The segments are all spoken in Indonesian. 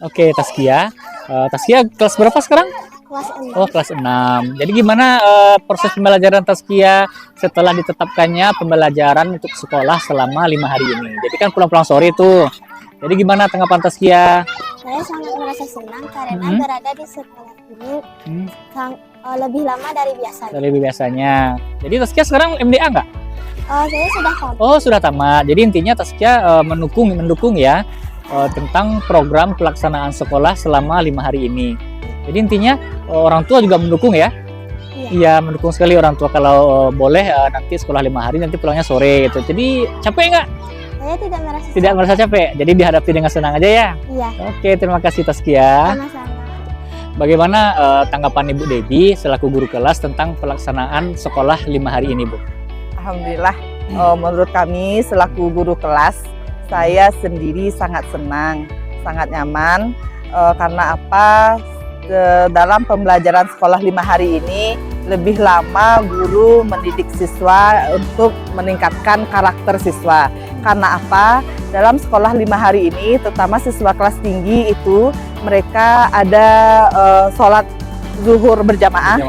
Oke, Taskia. Taskia kelas berapa sekarang? Kelas 6. Oh, kelas 6. Jadi gimana proses pembelajaran Taskia setelah ditetapkannya pembelajaran untuk sekolah selama 5 hari ini? Jadi kan pulang-pulang sore tuh. Jadi gimana tanggapan Taskia? Saya sangat merasa senang karena berada di sekolah ini lebih lama dari biasanya. Lebih biasanya. Jadi Taskia sekarang MDA nggak? Saya sudah tamat. Oh, sudah tamat. Jadi intinya Taskia mendukung ya tentang program pelaksanaan sekolah selama 5 hari ini. Jadi intinya orang tua juga mendukung ya? Iya, mendukung sekali orang tua kalau boleh nanti sekolah 5 hari nanti pulangnya sore gitu. Jadi capek nggak? Saya tidak Tidak merasa capek. Jadi dihadapi dengan senang aja ya? Iya. Oke, terima kasih Taskia. Sama-sama. Bagaimana tanggapan Ibu Debbie selaku guru kelas tentang pelaksanaan sekolah 5 hari ini, Bu? Alhamdulillah, menurut kami selaku guru kelas, saya sendiri sangat senang, sangat nyaman, karena apa? Dalam pembelajaran sekolah 5 hari ini, lebih lama guru mendidik siswa untuk meningkatkan karakter siswa. Karena apa? Dalam sekolah 5 hari ini, terutama siswa kelas tinggi itu, mereka ada sholat zuhur berjamaah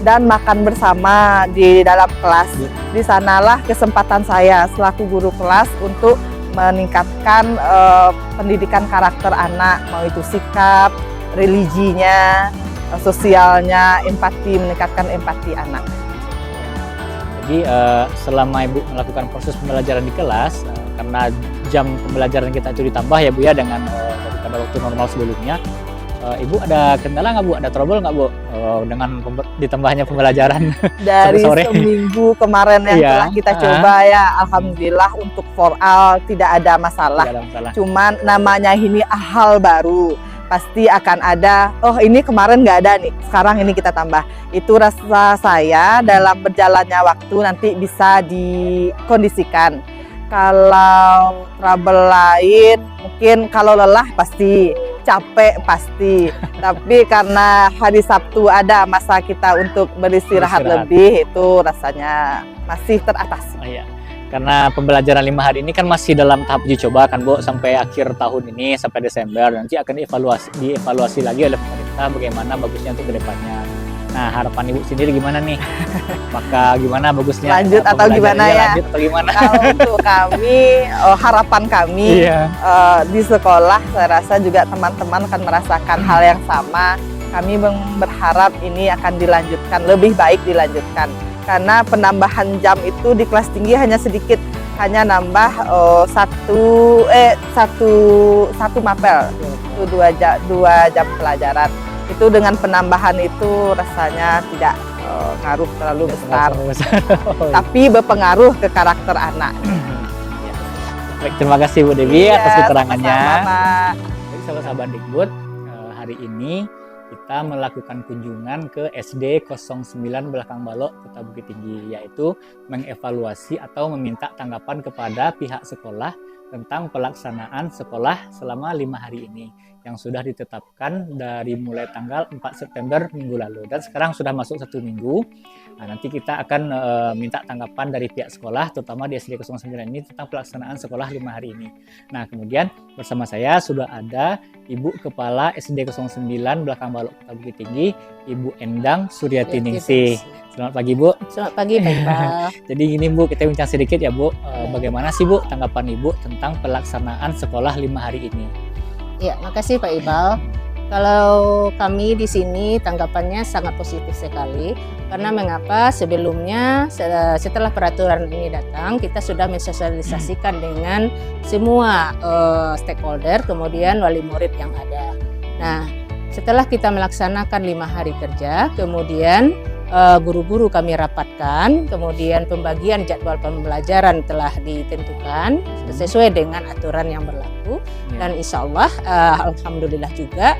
dan makan bersama di dalam kelas. Di sanalah kesempatan saya selaku guru kelas untuk meningkatkan pendidikan karakter anak, mau itu sikap, religinya, sosialnya, empati, meningkatkan empati anak. Jadi selama Ibu melakukan proses pembelajaran di kelas, karena jam pembelajaran kita itu ditambah ya Bu ya dengan daripada waktu normal sebelumnya, Ibu ada kendala nggak Bu? Ada trouble nggak Bu dengan ditambahnya pembelajaran? Dari sore? Seminggu kemarin yang telah kita coba ya, alhamdulillah untuk foral tidak ada masalah. Tidak ada masalah. Cuman namanya ini hal baru. Pasti akan ada, oh ini kemarin nggak ada nih, sekarang ini kita tambah. Itu rasa saya dalam berjalannya waktu nanti bisa dikondisikan. Kalau trouble lain, mungkin kalau lelah pasti, capek pasti. Tapi karena hari Sabtu ada masa kita untuk beristirahat lebih, itu rasanya masih teratasi. Oh, iya. Karena pembelajaran 5 hari ini kan masih dalam tahap uji coba kan Bu, sampai akhir tahun ini, sampai Desember. Nanti akan dievaluasi lagi oleh pemerintah bagaimana bagusnya untuk kedepannya. Nah, harapan Ibu sendiri gimana nih? Maka gimana bagusnya? Lanjut atau gimana ya? Lanjut atau gimana? Kalau untuk kami, harapan kami di sekolah, saya rasa juga teman-teman akan merasakan hal yang sama. Kami berharap ini akan dilanjutkan, lebih baik dilanjutkan. Karena penambahan jam itu di kelas tinggi hanya sedikit, hanya nambah satu mapel, itu 2 jam pelajaran. Itu dengan penambahan itu rasanya tidak ngaruh terlalu besar, tapi berpengaruh ke karakter anak. Baik, terima kasih Bu Debbie atas keterangannya. Sama-sama. Jadi sahabat Dikbud, hari ini kita melakukan kunjungan ke SD 09 Belakang Balok, Kota Bukit Tinggi, yaitu mengevaluasi atau meminta tanggapan kepada pihak sekolah tentang pelaksanaan sekolah selama 5 hari ini yang sudah ditetapkan dari mulai tanggal 4 September minggu lalu dan sekarang sudah masuk 1 minggu. Nah, nanti kita akan minta tanggapan dari pihak sekolah terutama di SD 09 ini tentang pelaksanaan sekolah 5 hari ini. Nah, kemudian bersama saya sudah ada Ibu Kepala SD 09 Belakang Balok Kota Bukit Tinggi, Ibu Endang Suryati Ningsih. Selamat pagi Bu. Selamat pagi Pak Iqbal. Jadi gini Bu, kita bincang sedikit ya Bu. Bagaimana sih Bu tanggapan Ibu tentang pelaksanaan sekolah 5 hari ini? Ya, makasih Pak Iqbal. Kalau kami di sini tanggapannya sangat positif sekali. Karena mengapa sebelumnya setelah peraturan ini datang, kita sudah mensosialisasikan dengan semua stakeholder, kemudian wali murid yang ada. Nah, setelah kita melaksanakan 5 hari kerja, kemudian guru-guru kami rapatkan, kemudian pembagian jadwal pembelajaran telah ditentukan sesuai dengan aturan yang berlaku. Dan insya Allah, alhamdulillah juga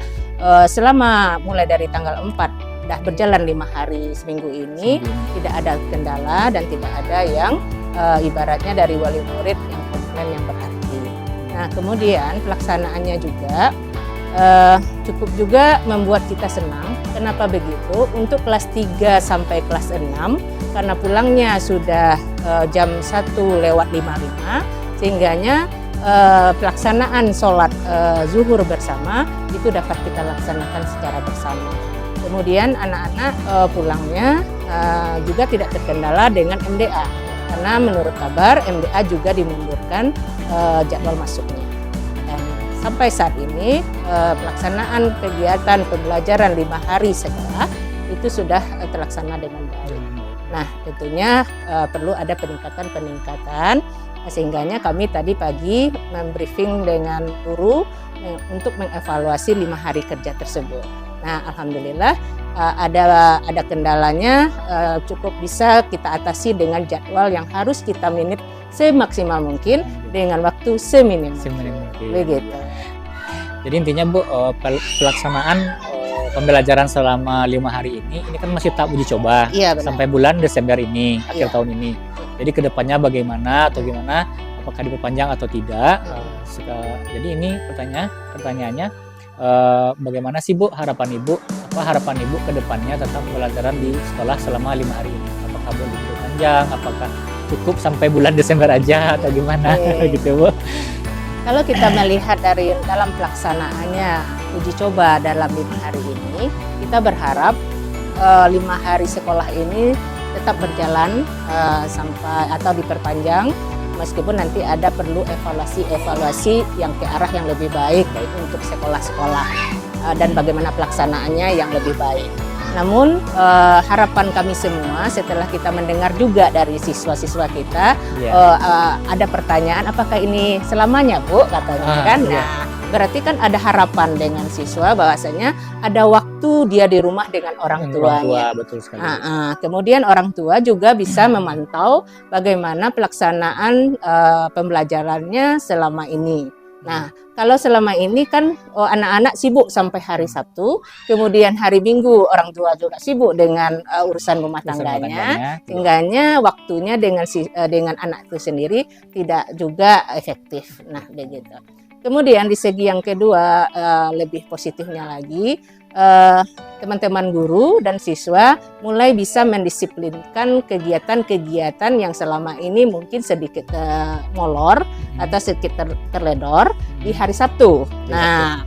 selama mulai dari tanggal 4 sudah berjalan 5 hari seminggu ini, tidak ada kendala dan tidak ada yang ibaratnya dari wali murid yang komplain yang berarti. Nah, kemudian pelaksanaannya juga cukup juga membuat kita senang. Kenapa begitu? Untuk kelas 3 sampai kelas 6, karena pulangnya sudah jam 1:55, sehingganya pelaksanaan sholat zuhur bersama itu dapat kita laksanakan secara bersama. Kemudian anak-anak pulangnya juga tidak terkendala dengan MDA, karena menurut kabar MDA juga dimundurkan jadwal masuknya. Dan sampai saat ini pelaksanaan kegiatan pembelajaran 5 hari sekolah itu sudah terlaksana dengan baik. Nah, tentunya perlu ada peningkatan sehingganya kami tadi pagi membriefing dengan guru untuk mengevaluasi 5 hari kerja tersebut. Nah, alhamdulillah ada kendalanya, cukup bisa kita atasi dengan jadwal yang harus kita minit semaksimal mungkin dengan waktu seminim mungkin. Begitu. Jadi intinya Bu, pelaksanaan pembelajaran selama 5 hari ini kan masih tahap uji coba. Iya, benar. Sampai bulan Desember ini, akhir Iya. tahun ini. Jadi kedepannya bagaimana atau gimana? Apakah diperpanjang atau tidak? Jadi ini pertanyaannya, bagaimana sih Bu harapan Ibu? Apa harapan Ibu kedepannya tentang pembelajaran di sekolah selama 5 hari ini? Apakah boleh diperpanjang? Apakah cukup sampai bulan Desember aja atau gimana? Gitu Bu. Kalau kita melihat dari dalam pelaksanaannya uji coba dalam 5 hari ini, kita berharap 5 hari sekolah ini tetap berjalan sampai atau diperpanjang, meskipun nanti ada perlu evaluasi yang ke arah yang lebih baik untuk sekolah-sekolah dan bagaimana pelaksanaannya yang lebih baik. Namun harapan kami semua setelah kita mendengar juga dari siswa-siswa kita, ada pertanyaan apakah ini selamanya Bu katanya kan. Iya. Nah, berarti kan ada harapan dengan siswa bahwasanya ada waktu dia di rumah dengan orang tuanya. Betul sekali. Kemudian orang tua juga bisa memantau bagaimana pelaksanaan pembelajarannya selama ini. Nah, kalau selama ini kan anak-anak sibuk sampai hari Sabtu, kemudian hari Minggu orang tua juga sibuk dengan urusan rumah tangganya, sehingga waktunya dengan anak itu sendiri tidak juga efektif. Nah, begitu. Kemudian di segi yang kedua, lebih positifnya lagi, teman-teman guru dan siswa mulai bisa mendisiplinkan kegiatan-kegiatan yang selama ini mungkin sedikit molor atau sedikit terledor di hari Sabtu. Nah,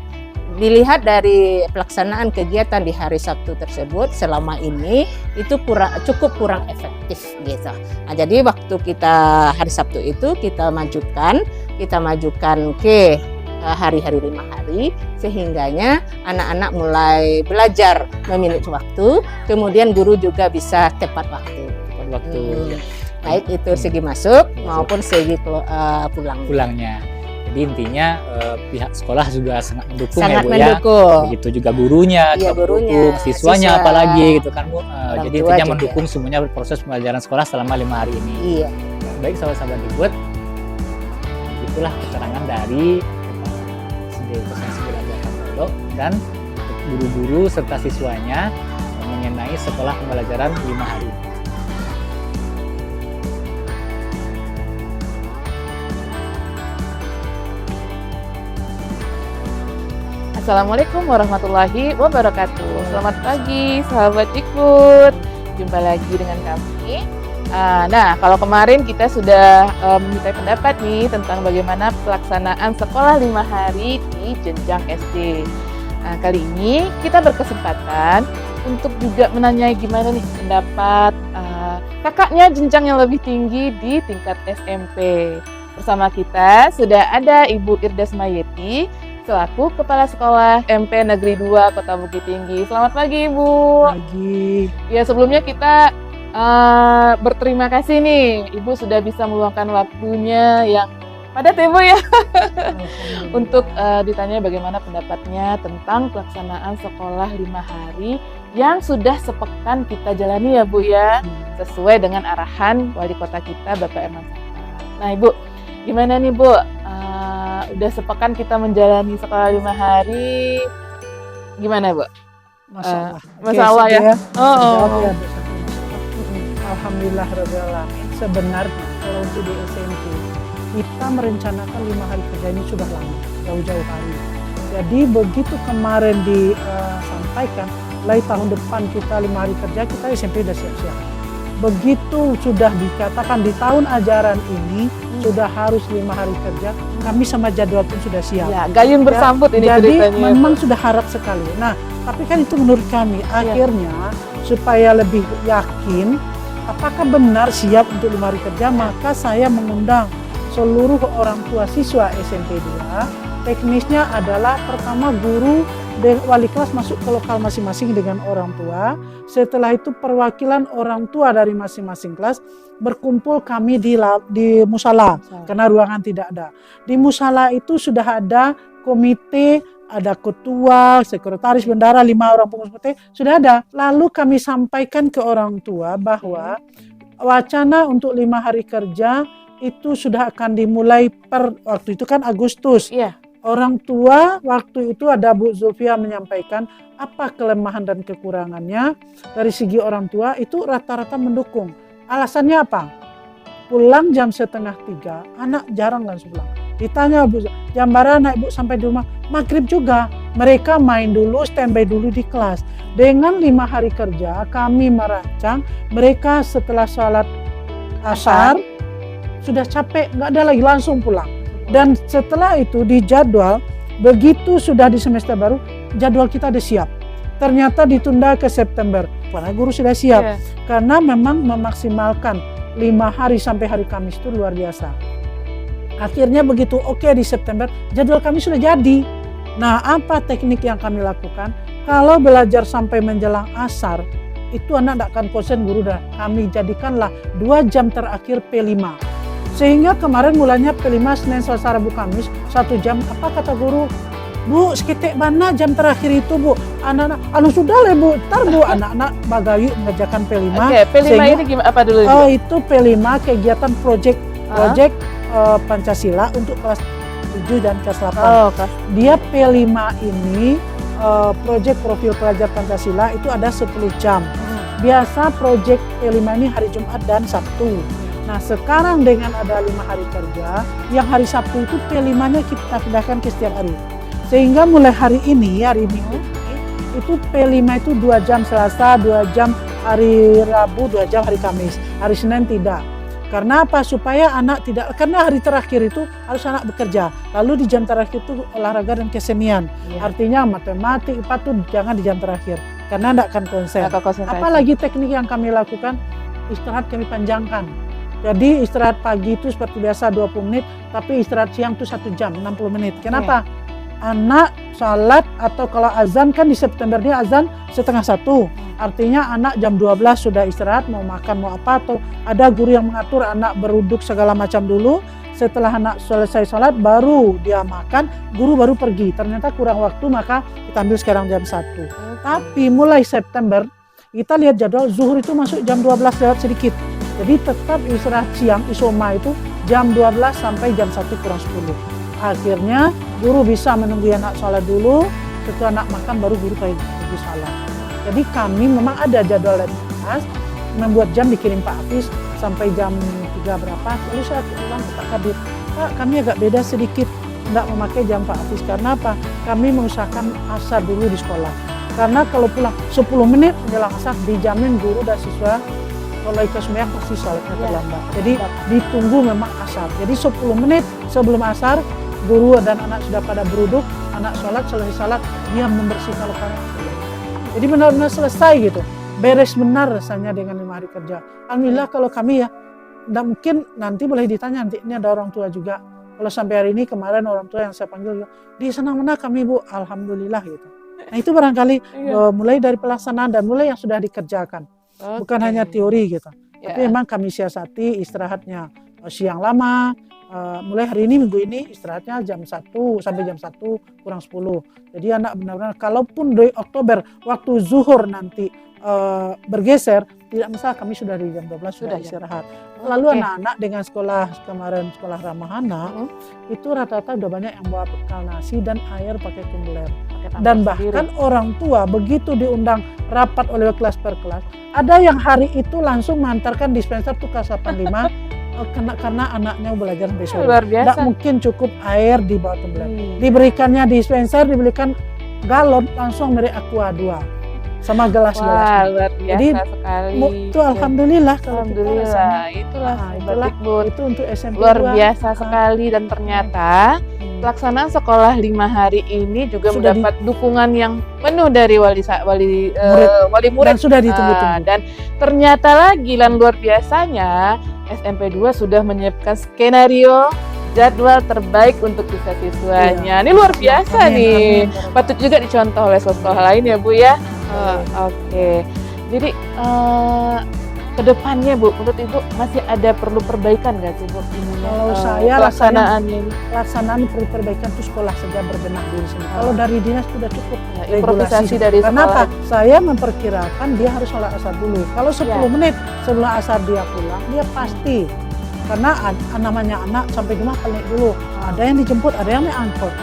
dilihat dari pelaksanaan kegiatan di hari Sabtu tersebut selama ini itu cukup kurang efektif gitu. Nah, jadi waktu kita hari Sabtu itu kita majukan ke hari-hari 5 hari, sehingganya anak-anak mulai belajar meminit waktu, kemudian guru juga bisa tepat waktu. Baik itu segi masuk maupun segi pulangnya. Jadi intinya pihak sekolah juga sangat mendukung Sangat ya Bu mendukung. ya. Begitu juga gurunya, Iya, juga gurunya, mendukung, siswanya siswa, apalagi gitu kan Bu. orang Jadi tua intinya juga. mendukung semuanya proses pembelajaran sekolah selama 5 hari ini. Iya. Baik sahabat-sahabat Dibut, itulah keterangan dari SD 09 Belakang Balo dan guru-guru serta siswanya mengenai sekolah pembelajaran 5 hari ini. Assalamualaikum warahmatullahi wabarakatuh. Selamat pagi sahabat Ikut. Jumpa lagi dengan kami. Nah, kalau kemarin kita sudah meminta pendapat nih tentang bagaimana pelaksanaan sekolah 5 hari di jenjang SD. Nah, kali ini kita berkesempatan untuk juga menanyai gimana nih pendapat kakaknya jenjang yang lebih tinggi di tingkat SMP. Bersama kita sudah ada Ibu Irdas Mayeti selaku Kepala Sekolah MP Negeri 2 Kota Bukit Tinggi. Selamat pagi, Ibu. Pagi. Ya, sebelumnya kita berterima kasih nih, Ibu sudah bisa meluangkan waktunya yang padat ya, Bu ya, untuk ditanya bagaimana pendapatnya tentang pelaksanaan sekolah 5 hari yang sudah sepekan kita jalani ya, Bu ya, sesuai dengan arahan Wali Kota kita, Bapak Erman Saka. Nah, Ibu, gimana nih, Bu? Udah sepekan kita menjalani sekolah 5 hari, gimana, Bu? Masalah ya? Oh. Alhamdulillahirrahmanirrahim. Sebenarnya kalau untuk di SMP kita merencanakan 5 hari kerja ini sudah lama, jauh-jauh hari. Jadi begitu kemarin disampaikan, mulai tahun depan kita 5 hari kerja, kita SMP sudah siap-siap. begitu sudah dikatakan di tahun ajaran ini sudah harus 5 hari kerja, kami sama jadwal pun sudah siap. Ya, gayung bersambut ini Jadi ceritanya. memang sudah harap sekali. Nah, tapi kan itu menurut kami akhirnya supaya lebih yakin apakah benar siap untuk 5 hari kerja, maka saya mengundang seluruh orang tua siswa SMP 2. Teknisnya adalah pertama guru dan wali kelas masuk ke lokal masing-masing dengan orang tua. Setelah itu perwakilan orang tua dari masing-masing kelas berkumpul kami di musala karena ruangan tidak ada. Di musala itu sudah ada komite, ada ketua, sekretaris bendara, 5 orang pengurus komite, sudah ada. Lalu kami sampaikan ke orang tua bahwa wacana untuk 5 hari kerja itu sudah akan dimulai waktu itu kan Agustus. Iya. Orang tua waktu itu ada Bu Zulfia menyampaikan apa kelemahan dan kekurangannya. Dari segi orang tua itu rata-rata mendukung. Alasannya apa? Pulang jam 2:30, anak jarang langsung pulang. Ditanya Bu, jam berapa anak Ibu sampai di rumah? Maghrib juga. Mereka main dulu, standby dulu di kelas. Dengan 5 hari kerja kami merancang mereka setelah sholat asar sudah capek, nggak ada lagi, langsung pulang. Dan setelah itu di jadwal, begitu sudah di semester baru, jadwal kita udah siap. Ternyata ditunda ke September, karena guru sudah siap. Karena memang memaksimalkan 5 hari sampai hari Kamis itu luar biasa. Akhirnya begitu oke di September, jadwal kami sudah jadi. Nah, apa teknik yang kami lakukan? Kalau belajar sampai menjelang asar, itu anak tidak akan konsen guru dah. Kami jadikanlah 2 jam terakhir P5. Sehingga kemarin mulanya P5 Senin, Selasa, Rabu, Kamis 1 jam. Apa kata guru? Bu, sekitek mana jam terakhir itu Bu? Anak-anak, sudah lah Bu, ntar Bu anak-anak bagayu mengerjakan P5. Oke, P5 sehingga, ini gimana, apa dulu? Oh, itu P5 kegiatan project Pancasila untuk kelas 7 dan kelas 8. Dia P5 ini project profil pelajar Pancasila itu ada 10 jam. Biasa project P5 ini hari Jumat dan Sabtu. Nah, sekarang dengan ada 5 hari kerja, yang hari Sabtu itu P5-nya kita pindahkan ke setiap hari. Sehingga mulai hari Minggu, itu P5 itu 2 jam Selasa, 2 jam hari Rabu, 2 jam hari Kamis. Hari Senin tidak. Karena apa? Supaya anak tidak, karena hari terakhir itu harus anak bekerja. Lalu di jam terakhir itu olahraga dan kesenian. Artinya matematik, IPA itu jangan di jam terakhir. Karena tidak akan konsen. Apalagi teknik yang kami lakukan, istirahat kami panjangkan. Jadi istirahat pagi itu seperti biasa 20 menit, tapi istirahat siang itu 1 jam, 60 menit. Kenapa? Anak sholat atau kalau azan kan di September ini azan 12:30. Artinya anak jam 12 sudah istirahat, mau makan, mau apa, atau ada guru yang mengatur anak beruduk segala macam dulu. Setelah anak selesai sholat, baru dia makan, guru baru pergi. Ternyata kurang waktu, maka kita ambil sekarang jam 1. Tapi mulai September, kita lihat jadwal zuhur itu masuk jam 12 lewat sedikit. Jadi tetap istirahat siang, isoma itu jam 12 sampai jam 1 kurang 10. Akhirnya guru bisa menunggu anak sholat dulu, setelah anak makan baru guru pergi sholat. Jadi kami memang ada jadwal dan kelas, membuat jam dikirim Pak Hafiz sampai jam 3 berapa, lalu saya ulang ke Pak Kabir, Pak kami agak beda sedikit, tidak memakai jam Pak Hafiz, karena apa? Kami mengusahakan asar dulu di sekolah. Karena kalau pulang 10 menit menjelang asar, dijamin guru dan siswa kalau ikut sembahyang pasti sholatnya terlambat. Jadi ditunggu memang asar. Jadi 10 menit sebelum asar, guru dan anak sudah pada beruduk, anak sholat, selesai sholat, dia membersihkan lokalnya. Jadi benar-benar selesai gitu. Beres benar rasanya dengan 5 hari kerja. Alhamdulillah kalau kami ya, tidak mungkin nanti boleh ditanya, nanti ini ada orang tua juga. Kalau sampai hari ini kemarin orang tua yang saya panggil, di senang mana kami Bu, Alhamdulillah gitu. Nah itu barangkali mulai dari pelaksanaan dan mulai yang sudah dikerjakan. Bukan hanya teori gitu, tapi memang kami siasati istirahatnya siang lama, mulai hari ini minggu ini istirahatnya jam 1 sampai jam 1 kurang 10. Jadi anak benar-benar kalaupun dari Oktober waktu zuhur nanti bergeser, tidak masalah, kami sudah di jam 12 sudah istirahat. Lalu anak-anak dengan sekolah kemarin, sekolah ramah anak, itu rata-rata udah banyak yang bawa bekal nasi dan air pakai tumbler. Dan bahkan orang tua begitu diundang rapat oleh kelas per kelas, ada yang hari itu langsung mengantarkan dispenser tuh kelas 85 karena anaknya belajar sampai sore. Tidak mungkin cukup air di bawah tumbler. Diberikannya dispenser, diberikan galon langsung dari Aqua 2. sama gelas-gelas. Wah, luar biasa Jadi, sekali. Itu alhamdulillah kalau kita Alhamdulillah, rasanya. itulah Nah, Sobat itulah. Dikbud. Itu untuk SMP Luar 2. biasa sekali, dan ternyata pelaksanaan sekolah 5 hari ini juga Sudah mendapat dukungan yang penuh dari wali murid. Dan sudah ditunggu-tunggu. Dan ternyata lagi, dan luar biasanya SMP 2 sudah menyiapkan skenario jadwal terbaik untuk siswa-siswanya. Ini luar biasa Amin, nih. amin. Patut juga dicontoh oleh sekolah lain ya Bu ya. Oke. Jadi kedepannya Bu, menurut Ibu masih ada perlu perbaikan nggak sih Bu? Kalau saya pelaksanaannya ini. Pelaksanaan perlu perbaikan itu sekolah saja berbenah diri sendiri. Kalau dari dinas sudah cukup. Improvisasi dari Kenapa? sekolah. Saya memperkirakan dia harus sholat asar dulu. Kalau 10 menit sebelum asar dia pulang, dia pasti. Karena namanya anak sampai rumah paling dulu. Ada yang dijemput, ada yang naik angkot.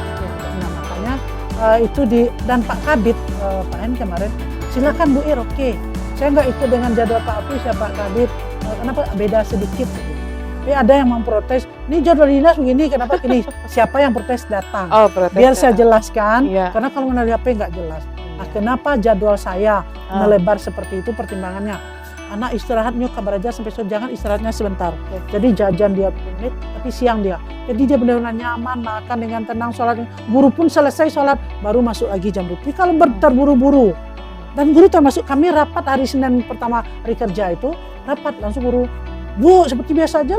Nah, makanya itu dan Pak Kabid, Pak Hen kemarin, silakan Bu Ir, oke. Saya nggak ikut dengan jadwal Pak Apus ya Pak Kabid. Kenapa beda sedikit? Tapi ada yang memprotes, ini jadwal dinas begini, kenapa gini? Siapa yang protes datang? Oh, protes. Biar saya jelaskan, Iya. karena kalau melalui HP nggak jelas. Nah, kenapa jadwal saya melebar seperti itu pertimbangannya? Anak istirahatnya kabar aja sampai sore, jangan istirahatnya sebentar. Jadi jajan dia menit, tapi siang dia. Jadi dia benar-benar nyaman, makan dengan tenang, sholat. Guru pun selesai sholat, baru masuk lagi jam 2. Tapi kalau terburu-buru, dan guru termasuk kami rapat hari Senin pertama hari kerja itu, rapat langsung guru, Bu seperti biasa aja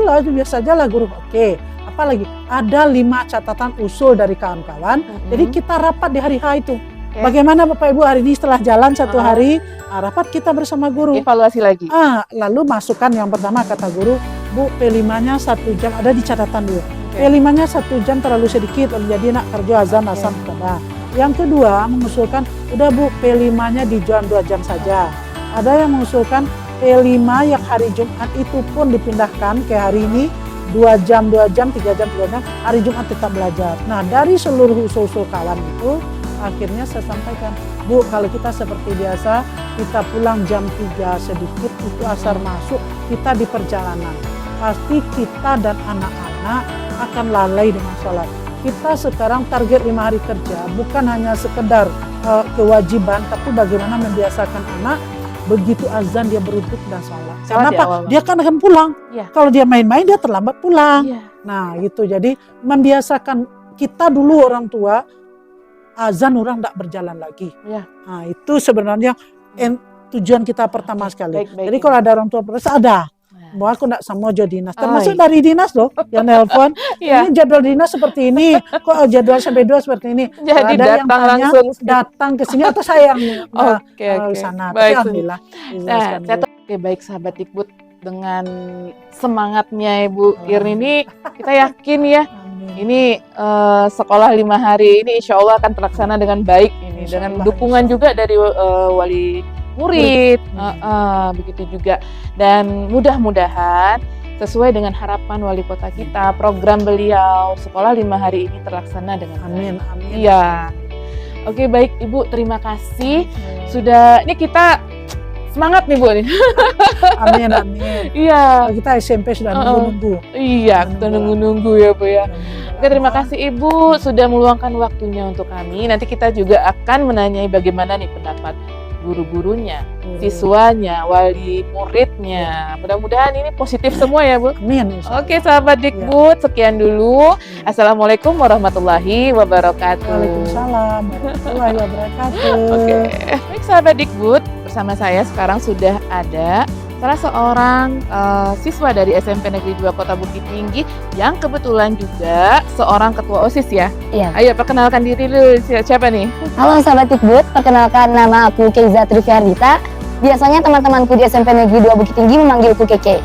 lah guru. Oke, apalagi ada 5 catatan usul dari kawan-kawan. Jadi kita rapat di hari H itu. Bagaimana Bapak Ibu hari ini setelah jalan 1 hari, rapat kita bersama guru. Evaluasi lagi. Lalu masukkan yang pertama kata guru, Bu P5-nya 1 jam ada di catatan dulu. P5-nya 1 jam terlalu sedikit, jadi nak kerja azan asam pada. Yang kedua mengusulkan, udah Bu P5-nya di jam 2 jam saja. Ada yang mengusulkan P5 yang hari Jumat itu pun dipindahkan ke hari ini 2 jam, 3 jam, 3 jam, hari Jumat tetap belajar. Nah dari seluruh usul-usul kawan itu, akhirnya saya sampaikan, Bu, kalau kita seperti biasa, kita pulang jam 3 sedikit, itu asar masuk, kita di perjalanan. Pasti kita dan anak-anak akan lalai dengan sholat. Kita sekarang target 5 hari kerja, bukan hanya sekedar kewajiban, tapi bagaimana membiasakan anak, begitu azan dia beruduk dan sholat. Kenapa? Dia kan akan pulang. Kalau dia main-main, dia terlambat pulang. Nah gitu, jadi membiasakan kita dulu orang tua, azan orang tidak berjalan lagi. Nah, itu sebenarnya tujuan kita pertama sekali. Jadi kalau ada orang tua protes, ada. Bahwa aku tidak sama jo dinas. Termasuk dari dinas loh yang nelpon. Ini jadwal dinas seperti ini. Kok jadwal sampai 2 seperti ini. Jadi ada datang yang tanya, langsung. datang ke sini atau saya yang Oke. sana. Baik. Alhamdulillah. Oke, baik sahabat Dikbud, dengan semangatnya Ibu Irni ini kita yakin ya. Ini sekolah 5 hari ini insya Allah akan terlaksana dengan baik ini, dengan dukungan juga dari wali murid, begitu juga. Dan mudah-mudahan sesuai dengan harapan wali kota kita, program beliau sekolah 5 hari ini terlaksana dengan amin. Iya. Oke, baik Ibu, terima kasih. Sudah, ini kita semangat nih Bu nih. Amin. Iya. Kita SMP sudah nunggu-nunggu. Iya, kita nunggu-nunggu ya Bu ya. Oke, terima kasih Ibu sudah meluangkan waktunya untuk kami. Nanti kita juga akan menanyai bagaimana nih pendapat guru-gurunya, siswanya, wali muridnya. Mudah-mudahan ini positif semua ya Bu. Amin. Oke sahabat Dikbud, sekian dulu. Assalamualaikum warahmatullahi wabarakatuh. Waalaikumsalam warahmatullahi wabarakatuh. Oke, baik sahabat Dikbud, bersama saya sekarang sudah ada salah seorang siswa dari SMP Negeri 2 Kota Bukit Tinggi yang kebetulan juga seorang ketua OSIS ya. Iya. Ayo perkenalkan diri dulu, siapa nih? Halo sahabat Dikbud, perkenalkan nama aku Keiza Triviardita. Biasanya teman-temanku di SMP Negeri 2 Bukit Tinggi memanggilku Keke.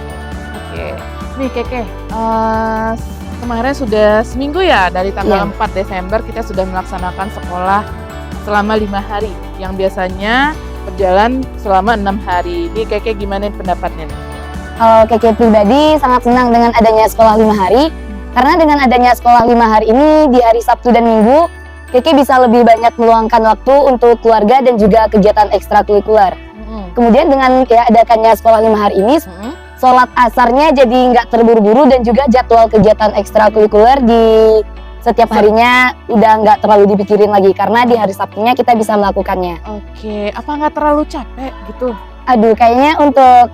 Oke, nih Keke, kemarin sudah seminggu ya, dari tanggal 4 Desember kita sudah melaksanakan sekolah selama 5 hari, yang biasanya berjalan selama 6 hari. Ini Keke gimana pendapatnya nih? Kalau Keke pribadi sangat senang dengan adanya sekolah 5 hari. Karena dengan adanya sekolah 5 hari ini di hari Sabtu dan Minggu, Keke bisa lebih banyak meluangkan waktu untuk keluarga dan juga kegiatan ekstrakurikuler. Kemudian dengan keadakannya sekolah 5 hari ini, sholat asarnya jadi nggak terburu-buru dan juga jadwal kegiatan ekstrakurikuler di setiap harinya udah nggak terlalu dipikirin lagi karena di hari Sabtunya kita bisa melakukannya. Oke, apa nggak terlalu capek gitu? Aduh, kayaknya untuk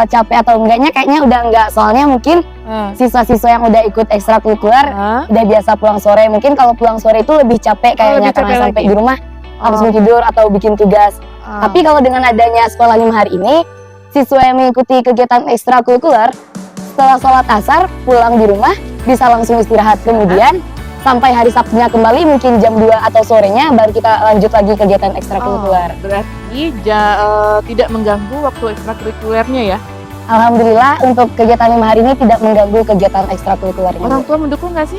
capek atau enggaknya kayaknya udah enggak, soalnya mungkin siswa-siswa yang udah ikut ekstrakurikuler udah biasa pulang sore. Mungkin kalau pulang sore itu lebih capek kayaknya lebih capek karena sampai lagi. di rumah langsung tidur atau bikin tugas. Tapi kalau dengan adanya sekolah 5 hari ini, siswa yang mengikuti kegiatan ekstrakurikuler setelah sholat asar pulang di rumah bisa langsung istirahat, kemudian sampai hari Sabtunya kembali mungkin jam 2 atau sorenya baru kita lanjut lagi kegiatan ekstrakurikuler. Berarti tidak mengganggu waktu ekstrakurikulernya ya? Alhamdulillah untuk kegiatan 5 hari ini tidak mengganggu kegiatan ekstrakurikulernya. Orang tua mendukung nggak sih?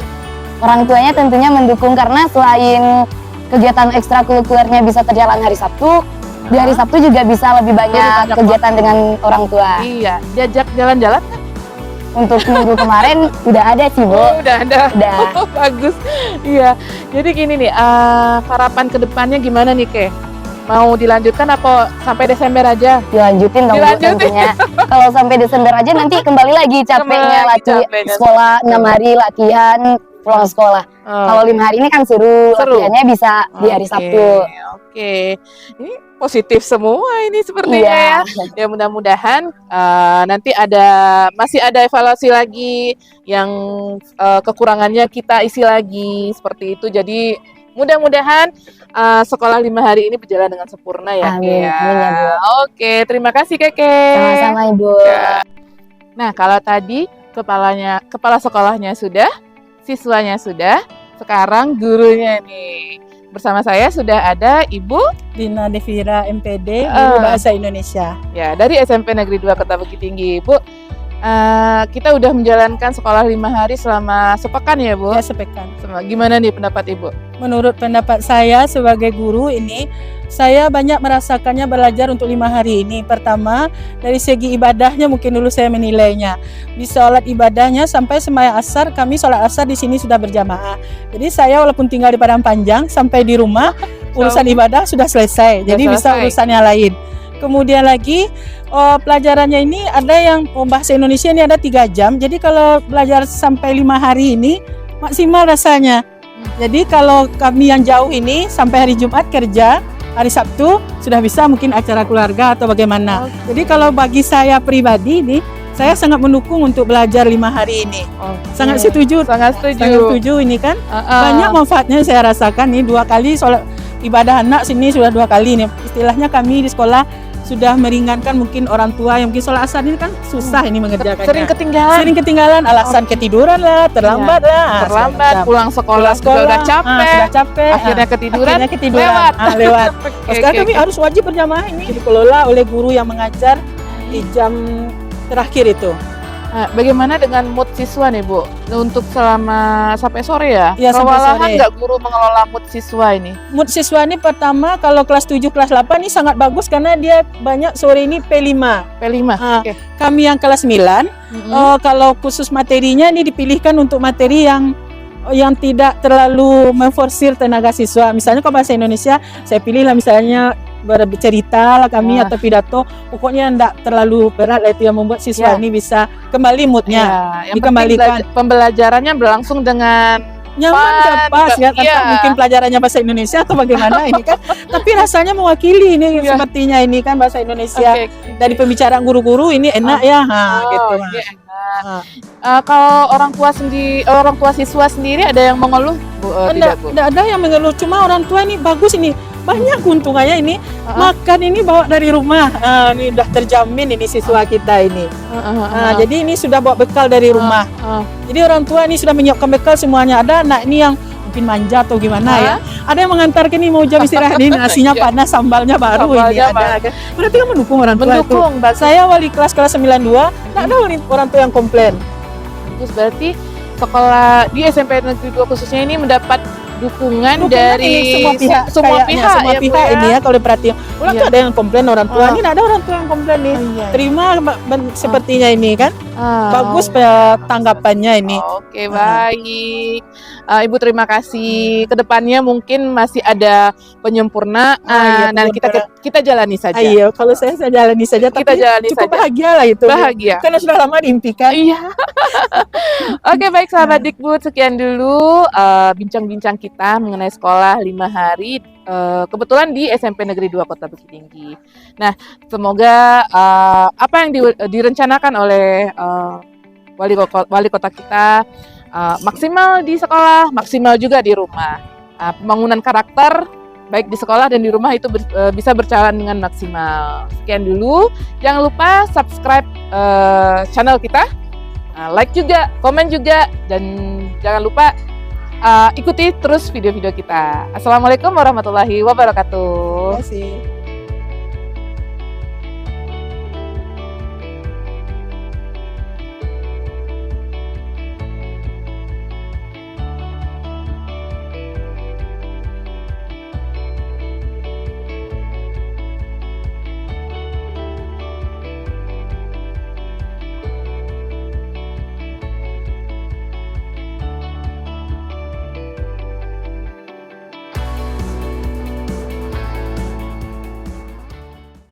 Orang tuanya tentunya mendukung karena selain kegiatan ekstrakurikulernya bisa terjalan hari Sabtu, di hari Sabtu juga bisa lebih banyak kegiatan dengan orang tua. Iya, diajak jalan-jalan kan? Untuk minggu kemarin udah ada sih, Bu. Oh, udah ada. Udah. Bagus. Iya. Jadi gini nih, harapan kedepannya gimana nih, Ke? Mau dilanjutkan apa sampai Desember aja? Dilanjutin dong, Bu, Dilanjutin. tentunya. Kalau sampai Desember aja nanti kembali lagi capeknya lagi latihan capeknya. sekolah 6 hari latihan pulang sekolah. Kalau 5 hari ini kan seru. Latihannya bisa di hari Sabtu. Oke. Ini positif semua ini sepertinya ya. Ya mudah-mudahan nanti masih ada evaluasi lagi yang kekurangannya kita isi lagi seperti itu. Jadi mudah-mudahan sekolah 5 hari ini berjalan dengan sempurna ya. Amin, Kek, ya. amin ya, Bu. Oke, terima kasih Keke. Sama-sama, Ibu. Nah, kalau tadi kepala sekolahnya sudah, siswanya sudah, sekarang gurunya nih. Bersama saya sudah ada Ibu Dina Devira MPD, Guru Bahasa Indonesia. ya dari SMP Negeri 2 Kota Bukit Tinggi. Bu, kita udah menjalankan sekolah 5 hari selama sepekan ya, Bu? Ya, sepekan. Gimana nih pendapat Ibu? Menurut pendapat saya sebagai guru ini, saya banyak merasakannya belajar untuk 5 hari ini. Pertama, dari segi ibadahnya mungkin dulu saya menilainya. Di sholat ibadahnya sampai sembahyang asar, kami sholat asar di sini sudah berjamaah. Jadi saya walaupun tinggal di Padang Panjang, sampai di rumah urusan ibadah sudah selesai. Jadi bisa urusan yang lain. Kemudian lagi pelajarannya ini ada yang bahasa Indonesia ini ada 3 jam. Jadi kalau belajar sampai 5 hari ini maksimal rasanya. Jadi kalau kami yang jauh ini sampai hari Jumat kerja, hari Sabtu sudah bisa mungkin acara keluarga atau bagaimana. Jadi kalau bagi saya pribadi ini, saya sangat mendukung untuk belajar 5 hari ini. Sangat setuju. Sangat setuju. Sangat setuju ini kan. Banyak manfaatnya saya rasakan nih, 2 kali sholat ibadah anak sini sudah 2 kali nih. Istilahnya kami di sekolah sudah meringankan mungkin orang tua yang mungkin sholat asar ini kan susah ini mengerjakannya. Sering ketinggalan. Alasan ketiduran lah, terlambat lah. Terlambat, pulang sekolah juga udah capek. Akhirnya ketiduran. Lewat. Sekarang kami harus wajib berjamaah ini dikelola oleh guru yang mengajar di jam terakhir itu. Nah, bagaimana dengan mood siswa nih, Bu? Untuk selama sampai sore ya? Iya, sampai Kewalahan sore. nggak guru mengelola mood siswa ini? Mood siswa ini pertama kalau kelas 7, kelas 8 ini sangat bagus karena dia banyak sore ini P5. P5. Oke. Kami yang kelas 9, kalau khusus materinya ini dipilihkan untuk materi yang tidak terlalu memforsir tenaga siswa. Misalnya kalau bahasa Indonesia, saya pilih lah misalnya bercerita lah kami atau pidato. Pokoknya tidak terlalu berat lah, itu yang membuat siswa ini bisa kembali moodnya. Yang dikembalikan. Pembelajarannya berlangsung dengan nyaman, pas ya, mungkin pelajarannya bahasa Indonesia atau bagaimana ini kan. Tapi rasanya mewakili ini sepertinya ini kan bahasa Indonesia. Dari pembicaraan guru-guru ini enak ya, gitu. Kalau orang tua siswa sendiri ada yang mengeluh, Bu? Tidak, Bu? Tidak ada yang mengeluh, cuma orang tua ini bagus ini. Banyak keuntungannya ini, makan ini bawa dari rumah. Ini udah terjamin ini siswa kita ini. Jadi ini sudah bawa bekal dari rumah. Jadi orang tua ini sudah menyiapkan bekal semuanya. Ada anak ini yang mungkin manja atau gimana ya. Ada yang mengantarkan ini mau jam istirahat ini nasinya panas, sambalnya baru ini ada. Berarti kan mendukung orang tua itu. Saya wali kelas 92, tidak ada orang tua yang komplain. Terus berarti sekolah di SMP Negeri 2 khususnya ini mendapat dukungan Dukungan dari ini semua pihak, semua kayaknya, pihak, semua ya, Bu, pihak ya? ini ya kalau perhatiin. Ulang Iya. tuh ada yang komplain orang tua. Oh. Ini ada orang tua yang komplain nih. Oh, iya. Terima sepertinya ini kan. Ah, Bagus tanggapannya ini. Oke, baik. Ibu terima kasih. Kedepannya mungkin masih ada penyempurnaan. iya, Nah, kita jalani saja. Iya, kalau saya jalani saja, Kita tapi jalani cukup saja. bahagia lah itu. Bahagia. Karena sudah lama diimpikan. Iya. Oke, baik sahabat Dikbud, sekian dulu bincang-bincang kita mengenai sekolah 5 hari. Kebetulan di SMP Negeri 2 Kota Bukit Tinggi. Nah, semoga apa yang direncanakan oleh wali kota kita maksimal di sekolah, maksimal juga di rumah. Pembangunan karakter baik di sekolah dan di rumah itu bisa berjalan dengan maksimal. Sekian dulu. Jangan lupa subscribe channel kita, like juga, komen juga, dan jangan lupa ikuti terus video-video kita. Assalamualaikum warahmatullahi wabarakatuh. Terima kasih.